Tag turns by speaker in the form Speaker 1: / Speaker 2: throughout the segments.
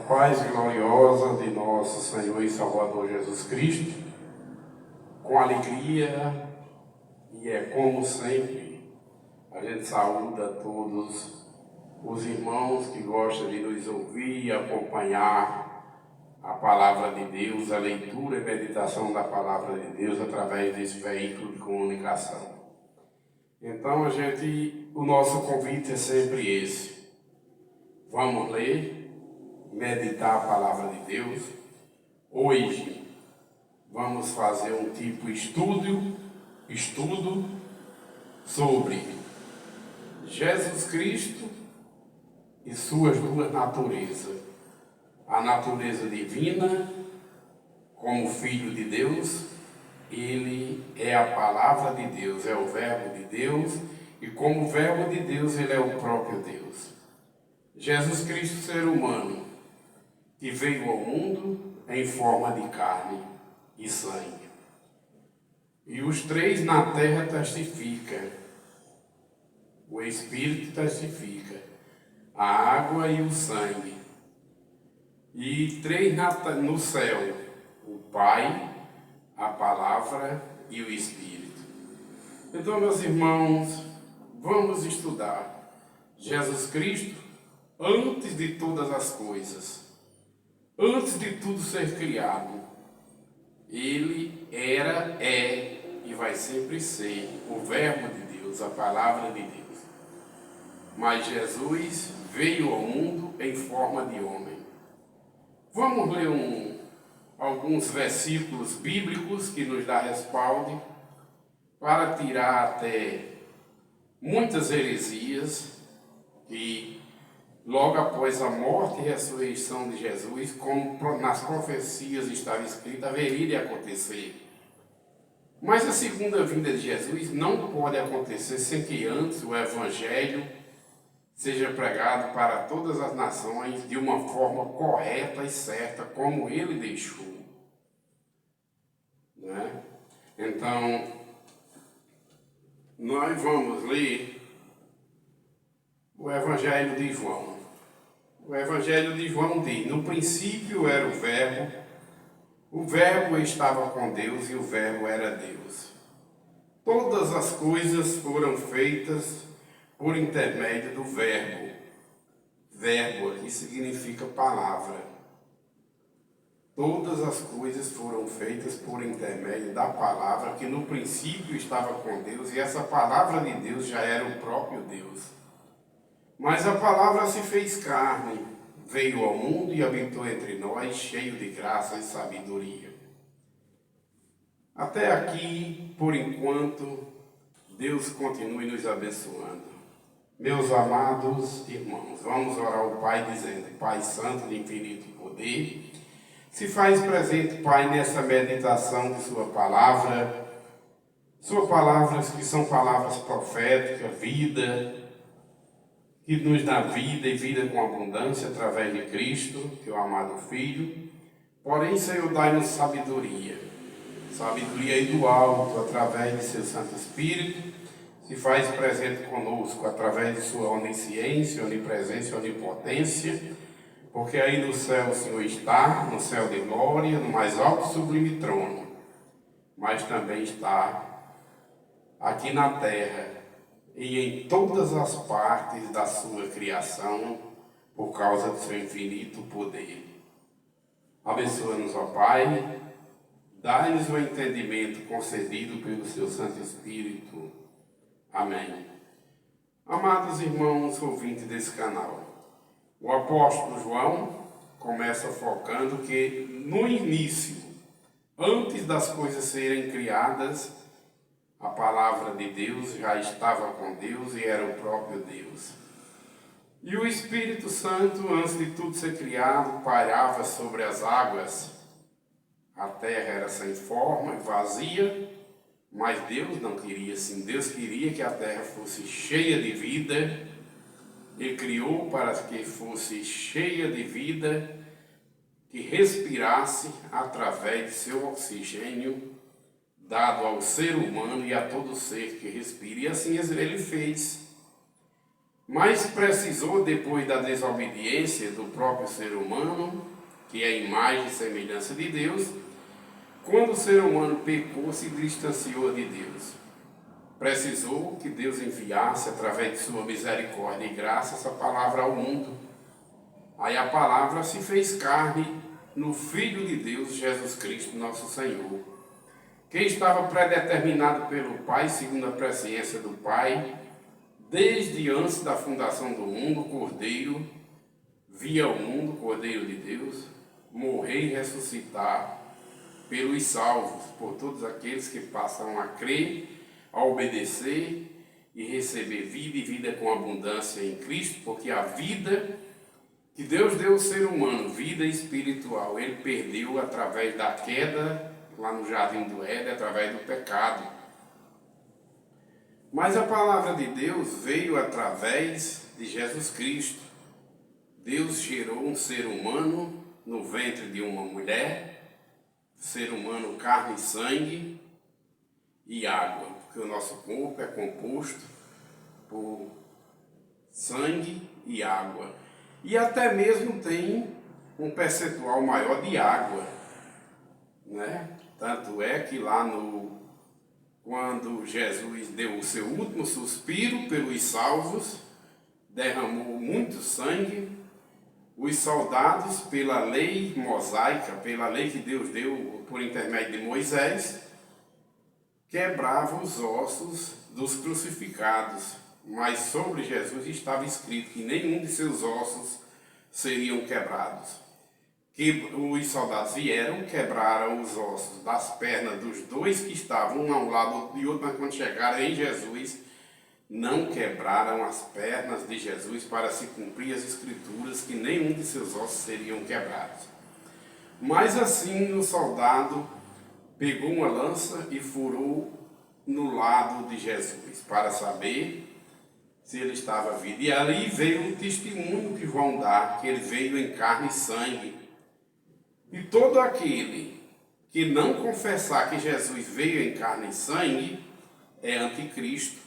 Speaker 1: paz gloriosa de nosso Senhor e Salvador Jesus Cristo, com alegria, e é como sempre, a gente saúda todos os irmãos que gostam de nos ouvir e acompanhar a Palavra de Deus, a leitura e meditação da Palavra de Deus através desse veículo de comunicação. Então o nosso convite é sempre esse. Vamos ler, meditar a Palavra de Deus. Hoje vamos fazer um tipo estudo sobre Jesus Cristo e suas duas naturezas. A natureza divina, como Filho de Deus, ele é a Palavra de Deus, é o Verbo de Deus, e como Verbo de Deus, ele é o próprio Deus. Jesus Cristo, ser humano, que veio ao mundo em forma de carne e sangue. E os três na terra testificam. O Espírito testifica, a água e o sangue. E três no céu, o Pai, a Palavra e o Espírito. Então, meus irmãos, vamos estudar Jesus Cristo antes de todas as coisas. Antes de tudo ser criado, ele era, é e vai sempre ser o Verbo de Deus, a Palavra de Deus. Mas Jesus veio ao mundo em forma de homem. Vamos ler alguns versículos bíblicos que nos dá respaldo para tirar até muitas heresias que logo após a morte e ressurreição de Jesus, como nas profecias estava escrito, haveria de acontecer. Mas a segunda vinda de Jesus não pode acontecer sem que antes o Evangelho seja pregado para todas as nações de uma forma correta e certa, como ele deixou. Né? Então, nós vamos ler o Evangelho de João. O Evangelho de João diz: no princípio era o Verbo estava com Deus e o Verbo era Deus. Todas as coisas foram feitas por intermédio do Verbo. Verbo aqui significa palavra. Todas as coisas foram feitas por intermédio da palavra, que no princípio estava com Deus, e essa palavra de Deus já era o próprio Deus. Mas a palavra se fez carne, veio ao mundo e habitou entre nós, cheio de graça e sabedoria. Até aqui, por enquanto, Deus continue nos abençoando. Meus amados irmãos, vamos orar ao Pai dizendo: Pai Santo de infinito poder, se faz presente, Pai, nessa meditação de Sua palavras que são palavras proféticas, vida, que nos dá vida e vida com abundância através de Cristo, teu amado Filho. Porém, Senhor, dai-nos sabedoria aí do alto, através de seu Santo Espírito, se faz presente conosco, através de sua onisciência, onipresença e onipotência, porque aí no céu o Senhor está, no céu de glória, no mais alto e sublime trono, mas também está aqui na terra, e em todas as partes da sua criação, por causa do seu infinito poder. Abençoa-nos, ó Pai, dai-nos o entendimento concedido pelo seu Santo Espírito. Amém. Amados irmãos ouvintes desse canal, o apóstolo João começa focando que no início, antes das coisas serem criadas, a palavra de Deus já estava com Deus e era o próprio Deus. E o Espírito Santo, antes de tudo ser criado, pairava sobre as águas. A terra era sem forma e vazia, mas Deus não queria assim. Deus queria que a terra fosse cheia de vida. Ele criou para que fosse cheia de vida, que respirasse através de seu oxigênio, dado ao ser humano e a todo ser que respira. E assim ele fez. Mas precisou, depois da desobediência do próprio ser humano, que é a imagem e semelhança de Deus, quando o ser humano pecou, se distanciou de Deus. Precisou que Deus enviasse, através de sua misericórdia e graça, essa palavra ao mundo. Aí a palavra se fez carne no Filho de Deus, Jesus Cristo, nosso Senhor, que estava predeterminado pelo Pai, segundo a presciência do Pai, desde antes da fundação do mundo, o Cordeiro via o mundo, Cordeiro de Deus, morrer e ressuscitar pelos salvos, por todos aqueles que passam a crer, a obedecer e receber vida e vida com abundância em Cristo, porque a vida que Deus deu ao ser humano, vida espiritual, ele perdeu através da queda lá no Jardim do Éden, através do pecado. Mas a palavra de Deus veio através de Jesus Cristo. Deus gerou um ser humano no ventre de uma mulher, ser humano carne e sangue e água, porque o nosso corpo é composto por sangue e água. E até mesmo tem um percentual maior de água, né? Tanto é que lá quando Jesus deu o seu último suspiro pelos salvos, derramou muito sangue, os soldados, pela lei mosaica, pela lei que Deus deu por intermédio de Moisés, quebravam os ossos dos crucificados, mas sobre Jesus estava escrito que nenhum de seus ossos seriam quebrados. Que os soldados vieram, quebraram os ossos das pernas dos dois que estavam um ao lado do outro, mas quando chegaram em Jesus, não quebraram as pernas de Jesus para se cumprir as escrituras que nenhum de seus ossos seriam quebrados. Mas assim o soldado pegou uma lança e furou no lado de Jesus para saber se ele estava vivo. E ali veio o testemunho que vão dar, que ele veio em carne e sangue. E todo aquele que não confessar que Jesus veio em carne e sangue é anticristo.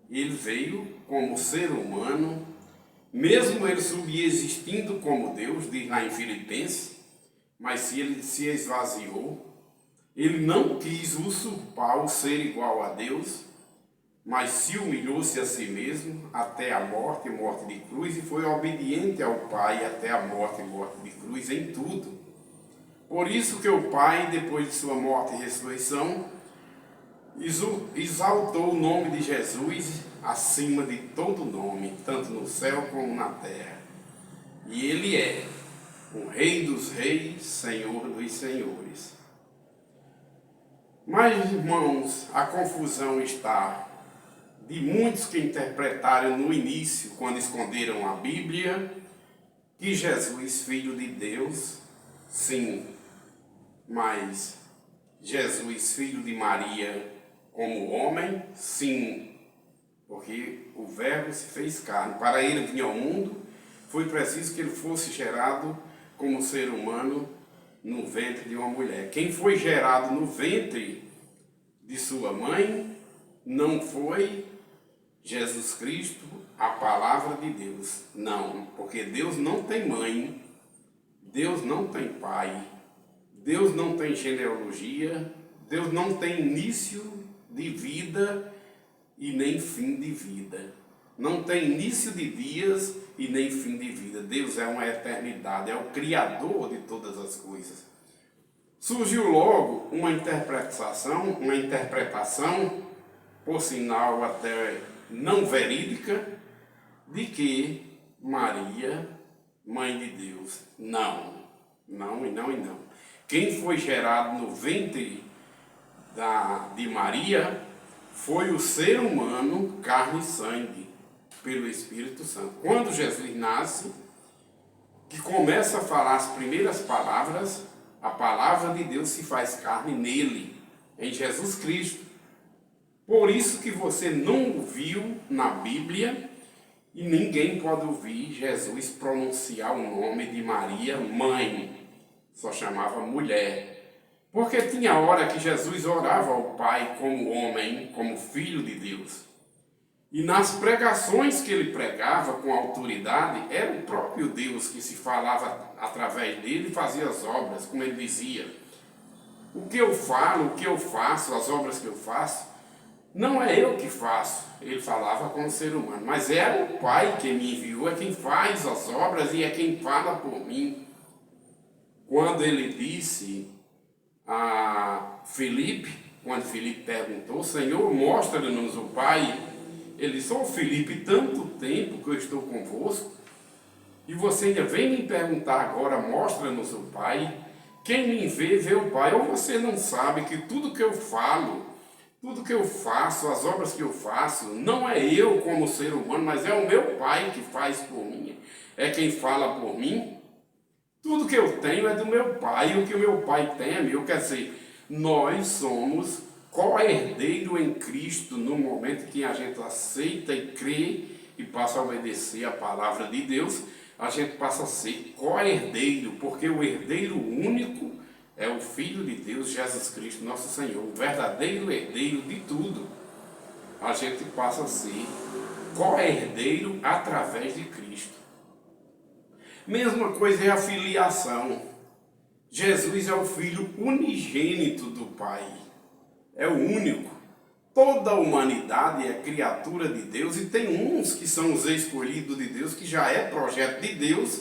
Speaker 1: Ele veio como ser humano, mesmo ele subexistindo como Deus, diz lá em Filipenses, mas se ele se esvaziou, ele não quis usurpar o ser igual a Deus, mas se humilhou-se a si mesmo até a morte de cruz, e foi obediente ao Pai até a morte de cruz em tudo. Por isso que o Pai, depois de sua morte e ressurreição, exaltou o nome de Jesus acima de todo nome, tanto no céu como na terra. E ele é o Rei dos reis, Senhor dos senhores. Mas, irmãos, a confusão está de muitos que interpretaram no início, quando esconderam a Bíblia, que Jesus, Filho de Deus, sim, mas Jesus, filho de Maria, como homem, sim, porque o Verbo se fez carne. Para ele vir ao mundo, foi preciso que ele fosse gerado como ser humano no ventre de uma mulher. Quem foi gerado no ventre de sua mãe não foi Jesus Cristo, a palavra de Deus. Não, porque Deus não tem mãe, Deus não tem pai, Deus não tem genealogia, Deus não tem início de vida e nem fim de vida. Não tem início de dias e nem fim de vida. Deus é uma eternidade, é o Criador de todas as coisas. Surgiu logo uma interpretação, por sinal até não verídica, de que Maria, mãe de Deus. Não. Quem foi gerado no ventre de Maria foi o ser humano, carne e sangue, pelo Espírito Santo. Quando Jesus nasce, que começa a falar as primeiras palavras, a palavra de Deus se faz carne nele, em Jesus Cristo. Por isso que você não ouviu na Bíblia, e ninguém pode ouvir Jesus pronunciar o nome de Maria, mãe, só chamava mulher. Porque tinha hora que Jesus orava ao Pai como homem, como filho de Deus. E nas pregações que ele pregava com autoridade, era o próprio Deus que se falava através dele e fazia as obras, como ele dizia. O que eu falo, o que eu faço, as obras que eu faço, não é eu que faço, ele falava como ser humano, mas é o Pai que me enviou, é quem faz as obras e é quem fala por mim. Quando ele disse a Filipe, quando Filipe perguntou, Senhor, mostra-nos o Pai, ele disse, ô Filipe, tanto tempo que eu estou convosco, e você ainda vem me perguntar agora, mostra-nos o Pai. Quem me vê, vê o Pai. Ou você não sabe que tudo que eu falo, tudo que eu faço, as obras que eu faço, não é eu como ser humano, mas é o meu Pai que faz por mim. É quem fala por mim. Tudo que eu tenho é do meu Pai, e o que o meu Pai tem é meu. Quer dizer, nós somos co-herdeiro em Cristo no momento que a gente aceita e crê e passa a obedecer a palavra de Deus. A gente passa a ser co-herdeiro, porque o herdeiro único é o Filho de Deus, Jesus Cristo, nosso Senhor, o verdadeiro herdeiro de tudo. A gente passa a ser co-herdeiro através de Cristo. Mesma coisa é a filiação. Jesus é o Filho unigênito do Pai, é o único. Toda a humanidade é criatura de Deus e tem uns que são os escolhidos de Deus, que já é projeto de Deus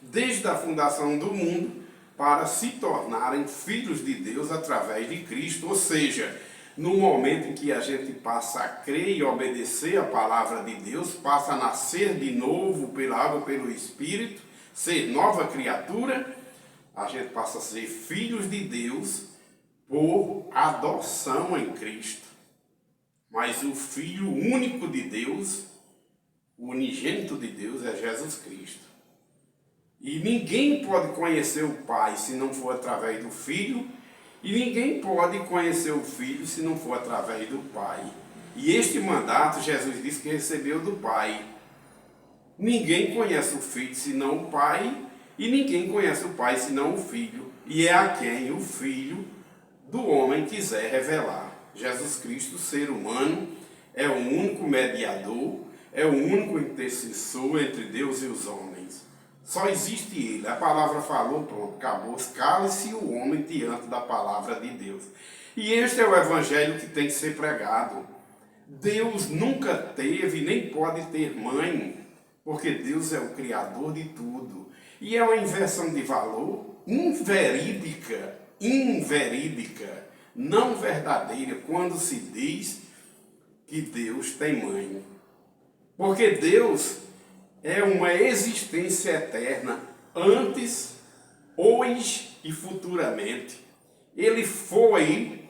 Speaker 1: desde a fundação do mundo para se tornarem filhos de Deus através de Cristo. Ou seja, no momento em que a gente passa a crer e obedecer a palavra de Deus, passa a nascer de novo pela água, pelo Espírito, ser nova criatura, a gente passa a ser filhos de Deus por adoção em Cristo. Mas o Filho único de Deus, o unigênito de Deus, é Jesus Cristo. E ninguém pode conhecer o Pai se não for através do Filho, e ninguém pode conhecer o Filho se não for através do Pai. E este mandato Jesus disse que recebeu do Pai. Ninguém conhece o Filho senão o Pai, e ninguém conhece o Pai senão o Filho, e é a quem o Filho do homem quiser revelar. Jesus Cristo, ser humano, é o único mediador, é o único intercessor entre Deus e os homens. Só existe Ele. A palavra falou, pronto, acabou. Cale-se o homem diante da palavra de Deus. E este é o evangelho que tem que ser pregado. Deus nunca teve nem pode ter mãe, porque Deus é o Criador de tudo. E é uma inversão de valor inverídica, não verdadeira, quando se diz que Deus tem mãe. Porque Deus é uma existência eterna, antes, hoje e futuramente. Ele foi,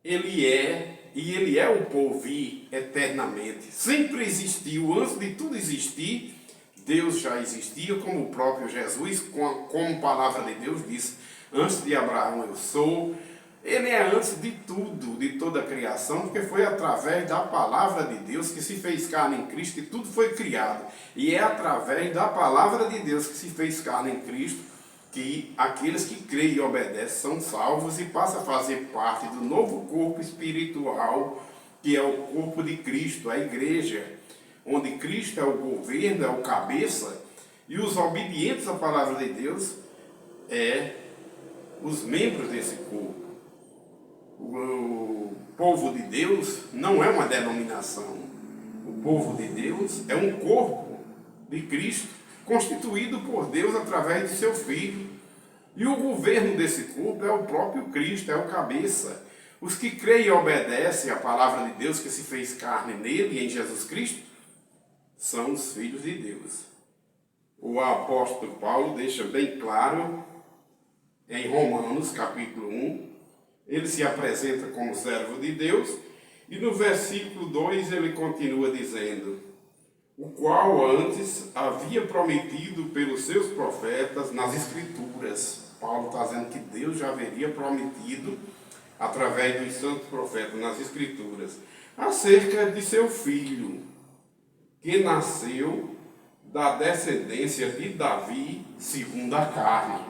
Speaker 1: Ele é e Ele é o porvir eternamente. Sempre existiu, antes de tudo existir, Deus já existia, como o próprio Jesus, como a palavra de Deus diz, antes de Abraão eu sou. Ele é antes de tudo, de toda a criação, porque foi através da palavra de Deus que se fez carne em Cristo e tudo foi criado. E é através da palavra de Deus que se fez carne em Cristo que aqueles que creem e obedecem são salvos e passam a fazer parte do novo corpo espiritual, que é o corpo de Cristo, a igreja, onde Cristo é o governo, é o cabeça, e os obedientes à palavra de Deus é os membros desse corpo. O povo de Deus não é uma denominação. O povo de Deus é um corpo de Cristo, constituído por Deus através de seu Filho. E o governo desse corpo é o próprio Cristo, é o cabeça. Os que creem e obedecem à palavra de Deus que se fez carne nele, em Jesus Cristo, são os filhos de Deus. O apóstolo Paulo deixa bem claro em Romanos capítulo 1, ele se apresenta como servo de Deus, e no versículo 2 ele continua dizendo: o qual antes havia prometido pelos seus profetas nas Escrituras. Paulo está dizendo que Deus já haveria prometido, através dos santos profetas nas Escrituras, acerca de seu filho, que nasceu da descendência de Davi segundo a carne.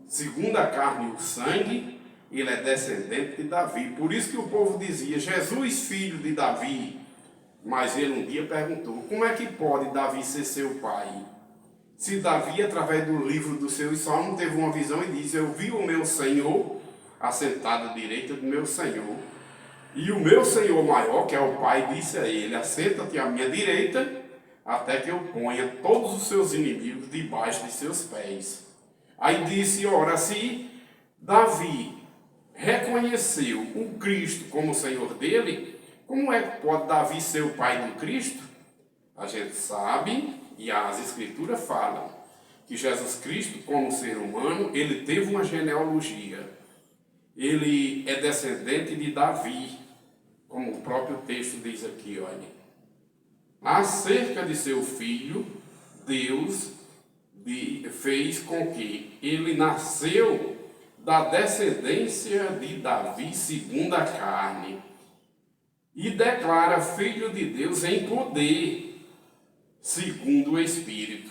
Speaker 1: Segundo a carne e o sangue, ele é descendente de Davi. Por isso que o povo dizia, Jesus, filho de Davi. Mas ele um dia perguntou: como é que pode Davi ser seu pai? Se Davi, através do livro dos seus salmos, teve uma visão e disse: eu vi o meu Senhor assentado à direita do meu Senhor, e o meu Senhor maior, que é o Pai, disse a ele: assenta-te à minha direita, até que eu ponha todos os seus inimigos debaixo de seus pés. Aí disse: ora, se Davi reconheceu o Cristo como o Senhor dele, como é que pode Davi ser o pai do Cristo? A gente sabe, e as Escrituras falam, que Jesus Cristo, como ser humano, ele teve uma genealogia. Ele é descendente de Davi, como o próprio texto diz aqui, olha. Acerca de seu filho, Deus fez com que ele nasceu da descendência de Davi segundo a carne, e declara filho de Deus em poder, segundo o Espírito.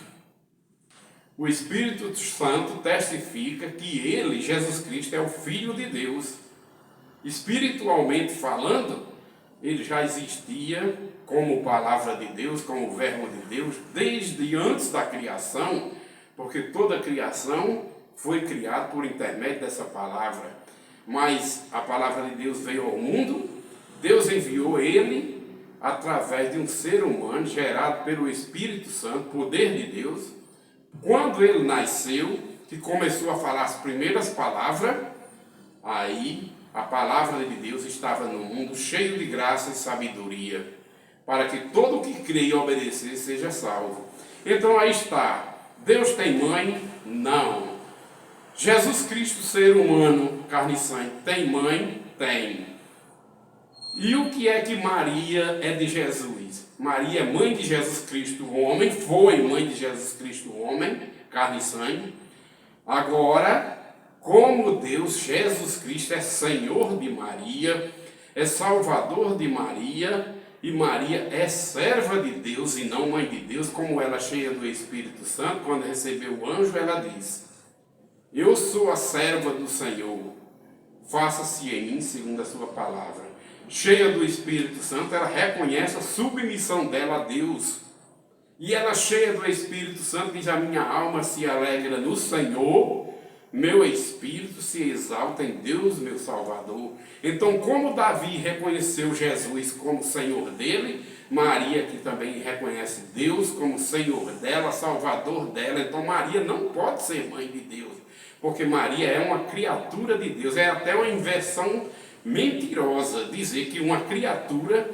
Speaker 1: O Espírito Santo testifica que ele, Jesus Cristo, é o Filho de Deus. Espiritualmente falando, ele já existia como palavra de Deus, como verbo de Deus, desde antes da criação, porque toda a criação foi criada por intermédio dessa palavra. Mas a palavra de Deus veio ao mundo, Deus enviou ele através de um ser humano gerado pelo Espírito Santo, poder de Deus. Quando ele nasceu, que começou a falar as primeiras palavras, aí a palavra de Deus estava no mundo cheio de graça e sabedoria, para que todo o que crê e obedecer seja salvo. Então aí está. Deus tem mãe? Não. Jesus Cristo, ser humano, carne e sangue, tem mãe? Tem. E o que é que Maria é de Jesus? Maria é mãe de Jesus Cristo, homem, foi mãe de Jesus Cristo, homem, carne e sangue. Agora, como Deus, Jesus Cristo é Senhor de Maria, é Salvador de Maria, e Maria é serva de Deus e não mãe de Deus, como ela, cheia do Espírito Santo, quando recebeu o anjo, ela diz: eu sou a serva do Senhor, faça-se em mim segundo a sua palavra. Cheia do Espírito Santo, ela reconhece a submissão dela a Deus. E ela, cheia do Espírito Santo, diz: a minha alma se alegra no Senhor, meu espírito se exalta em Deus, meu Salvador. Então, como Davi reconheceu Jesus como Senhor dele, Maria que também reconhece Deus como Senhor dela, Salvador dela. Então Maria não pode ser mãe de Deus, porque Maria é uma criatura de Deus. É até uma inversão mentirosa dizer que uma criatura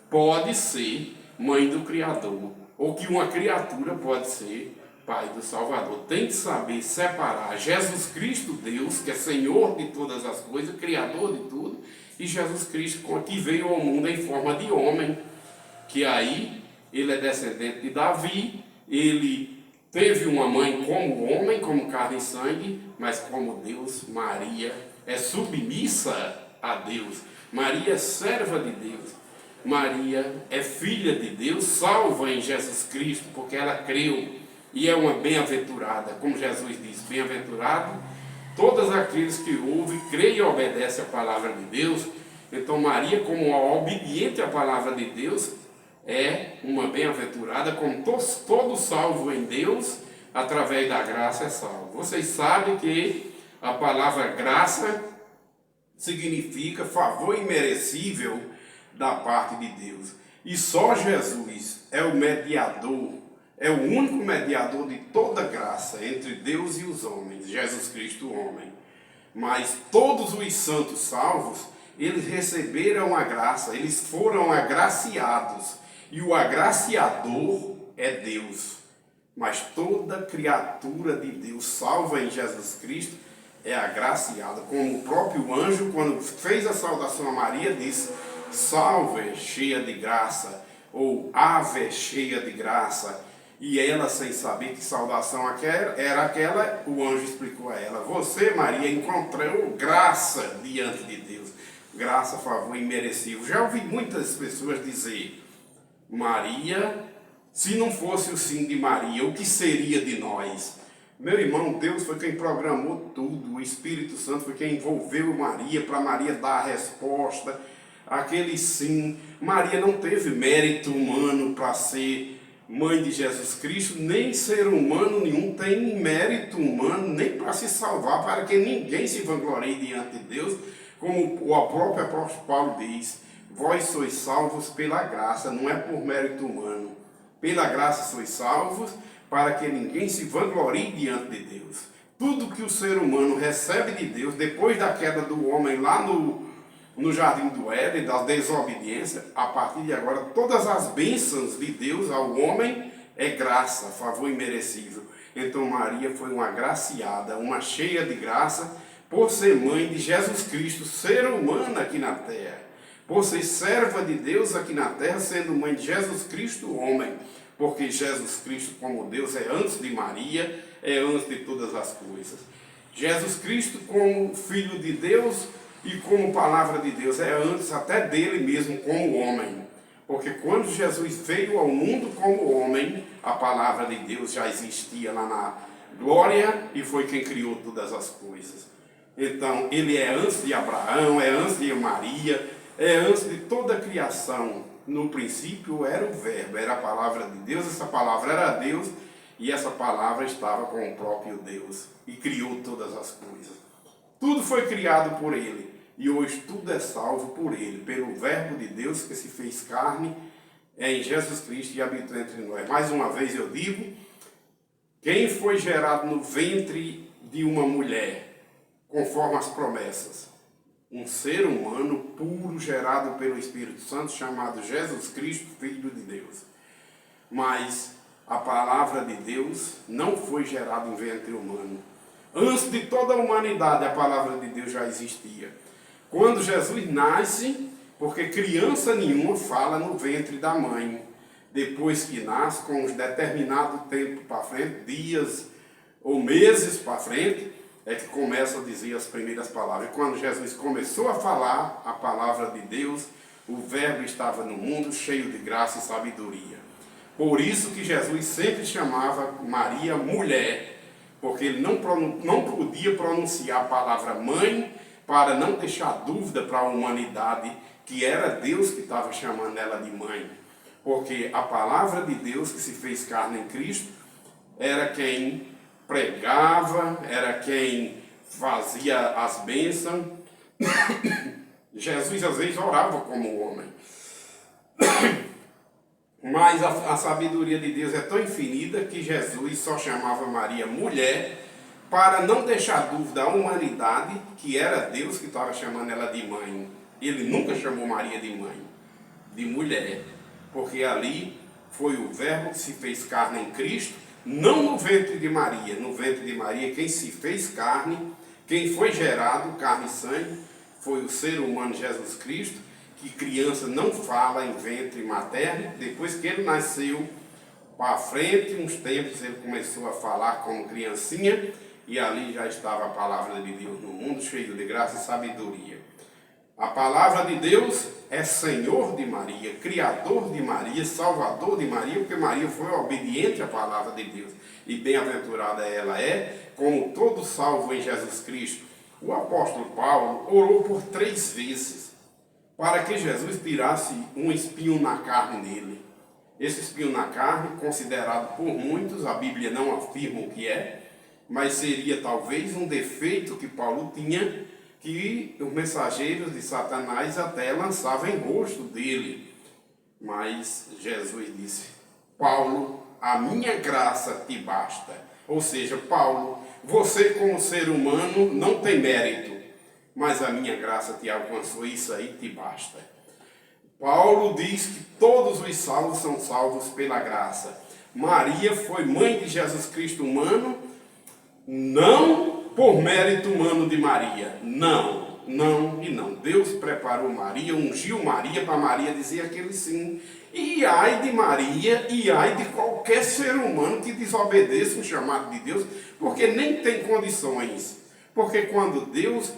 Speaker 1: pode ser mãe do Criador, ou que uma criatura pode ser pai do Salvador. Tem que saber separar Jesus Cristo, Deus, que é Senhor de todas as coisas, Criador de tudo, e Jesus Cristo, que veio ao mundo em forma de homem, que aí ele é descendente de Davi, ele teve uma mãe como homem, como carne e sangue, mas como Deus. Maria é submissa a Deus, Maria é serva de Deus, Maria é filha de Deus, salva em Jesus Cristo, porque ela creu, e é uma bem-aventurada, como Jesus diz: bem-aventurado todos aqueles que ouvem, creem e obedecem a palavra de Deus. Então Maria, como uma obediente à palavra de Deus, é uma bem-aventurada, como todo salvo em Deus, através da graça é salvo. Vocês sabem que a palavra graça significa favor imerecível da parte de Deus. E só Jesus é o mediador, é o único mediador de toda graça entre Deus e os homens, Jesus Cristo, o homem. Mas todos os santos salvos, eles receberam a graça, eles foram agraciados. E o agraciador é Deus. Mas toda criatura de Deus salva em Jesus Cristo é agraciada. Como o próprio anjo, quando fez a saudação a Maria, disse: salve, cheia de graça, ou ave cheia de graça. E ela, sem saber que saudação era aquela, o anjo explicou a ela: você, Maria, encontrou graça diante de Deus. Graça, favor imerecido. Já ouvi muitas pessoas dizer: Maria, se não fosse o sim de Maria, o que seria de nós? Meu irmão, Deus foi quem programou tudo. O Espírito Santo foi quem envolveu Maria, para Maria dar a resposta. aquele sim. Maria não teve mérito humano para ser mãe de Jesus Cristo, nem ser humano nenhum tem mérito humano, nem para se salvar, para que ninguém se vanglorie diante de Deus, como o próprio apóstolo Paulo diz, vós sois salvos pela graça, não é por mérito humano. Pela graça sois salvos, para que ninguém se vanglorie diante de Deus. Tudo que o ser humano recebe de Deus, depois da queda do homem lá no jardim do Éden, da desobediência, a partir de agora, todas as bênçãos de Deus ao homem é graça, favor imerecível. Então Maria foi uma agraciada, uma cheia de graça, por ser mãe de Jesus Cristo, ser humano aqui na terra. Por ser serva de Deus aqui na terra, sendo mãe de Jesus Cristo, homem. Porque Jesus Cristo, como Deus, é antes de Maria, é antes de todas as coisas. Jesus Cristo, como Filho de Deus e como Palavra de Deus, é antes até dele mesmo, como homem. Porque quando Jesus veio ao mundo como homem, a Palavra de Deus já existia lá na glória e foi quem criou todas as coisas. Então, ele é antes de Abraão, é antes de Maria, é antes de toda a criação. No princípio era o Verbo, era a palavra de Deus, essa palavra era Deus, e essa palavra estava com o próprio Deus, e criou todas as coisas. Tudo foi criado por ele, e hoje tudo é salvo por ele, pelo Verbo de Deus que se fez carne, é em Jesus Cristo e habitou entre nós. Mais uma vez eu digo, quem foi gerado no ventre de uma mulher, conforme as promessas? Um ser humano puro, gerado pelo Espírito Santo, chamado Jesus Cristo, Filho de Deus. Mas a palavra de Deus não foi gerada em ventre humano. Antes de toda a humanidade, a palavra de Deus já existia. Quando Jesus nasce, porque criança nenhuma fala no ventre da mãe. Depois que nasce, com um determinado tempo para frente, dias ou meses para frente, é que começa a dizer as primeiras palavras. E quando Jesus começou a falar a palavra de Deus, o Verbo estava no mundo cheio de graça e sabedoria. Por isso que Jesus sempre chamava Maria mulher, porque ele não podia pronunciar a palavra mãe para não deixar dúvida para a humanidade que era Deus que estava chamando ela de mãe. Porque a palavra de Deus que se fez carne em Cristo era quem pregava, era quem fazia as bênçãos. Jesus às vezes orava como homem. Mas a sabedoria de Deus é tão infinita que Jesus só chamava Maria mulher para não deixar dúvida à humanidade que era Deus que estava chamando ela de mãe. Ele nunca chamou Maria de mãe, de mulher, porque ali foi o Verbo que se fez carne em Cristo, não no ventre de Maria. No ventre de Maria, quem se fez carne, quem foi gerado, carne e sangue, foi o ser humano Jesus Cristo, que criança não fala em ventre materno. Depois que ele nasceu, para frente, uns tempos, ele começou a falar como criancinha, e ali já estava a palavra de Deus no mundo, cheio de graça e sabedoria. A palavra de Deus é Senhor de Maria, Criador de Maria, Salvador de Maria, porque Maria foi obediente à palavra de Deus. E bem-aventurada ela é, como todo salvo em Jesus Cristo. O apóstolo Paulo orou por 3 vezes para que Jesus tirasse um espinho na carne dele. Esse espinho na carne, considerado por muitos, a Bíblia não afirma o que é, mas seria talvez um defeito que Paulo tinha, que os mensageiros de Satanás até lançavam em rosto dele. Mas Jesus disse: Paulo, a minha graça te basta. Ou seja, Paulo, você como ser humano não tem mérito, mas a minha graça te alcançou, isso aí te basta. Paulo diz que todos os salvos são salvos pela graça. Maria foi mãe de Jesus Cristo humano, não por mérito humano de Maria, não, não e não. Deus preparou Maria, ungiu Maria para Maria dizer aquele sim. E ai de Maria, e ai de qualquer ser humano que desobedeça o chamado de Deus, porque nem tem condições. Porque quando Deus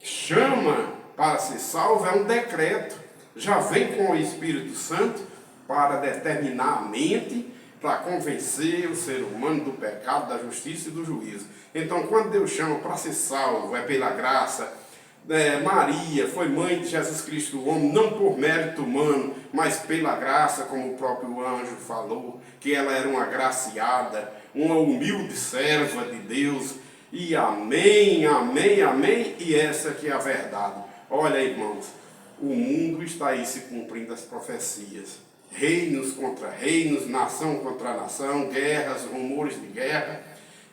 Speaker 1: chama para ser salvo, é um decreto. Já vem com o Espírito Santo para determinar a mente, para convencer o ser humano do pecado, da justiça e do juízo. Então, quando Deus chama para ser salvo, é pela graça, Maria foi mãe de Jesus Cristo, o homem, não por mérito humano, mas pela graça, como o próprio anjo falou, que ela era uma agraciada, uma humilde serva de Deus. E amém, amém, amém. E essa que é a verdade. Olha, irmãos, o mundo está aí se cumprindo as profecias. Reinos contra reinos, nação contra nação, guerras, rumores de guerra.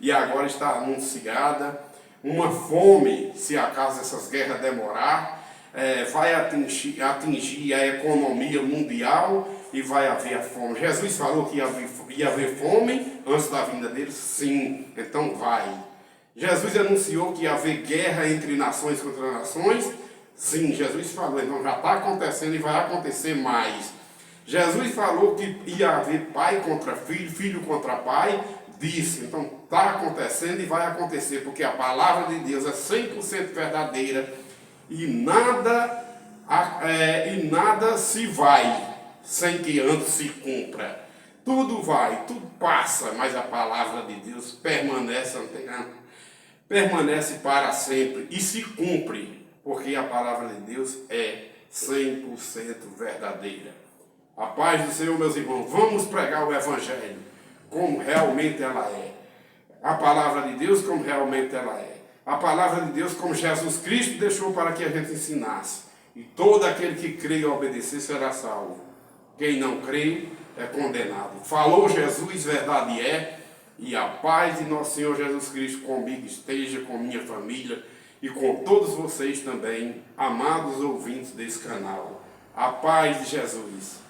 Speaker 1: E agora está anunciada uma fome, se acaso essas guerras demorar, vai atingir a economia mundial e vai haver a fome. Jesus falou que ia haver fome antes da vinda dele? Sim, então vai. Jesus anunciou que ia haver guerra entre nações contra nações? Sim, Jesus falou, então já está acontecendo e vai acontecer mais. Jesus falou que ia haver pai contra filho, filho contra pai? Disse, então está acontecendo e vai acontecer, porque a palavra de Deus é 100% verdadeira e nada se vai sem que antes se cumpra. Tudo vai, tudo passa, mas a palavra de Deus permanece para sempre e se cumpre, porque a palavra de Deus é 100% verdadeira. A paz do Senhor, meus irmãos, vamos pregar o Evangelho como realmente ela é. A palavra de Deus como realmente ela é. A palavra de Deus como Jesus Cristo deixou para que a gente ensinasse. E todo aquele que crê e obedecer será salvo. Quem não crê é condenado. Falou Jesus, verdade é. E a paz de nosso Senhor Jesus Cristo comigo esteja, com minha família e com todos vocês também, amados ouvintes desse canal. A paz de Jesus.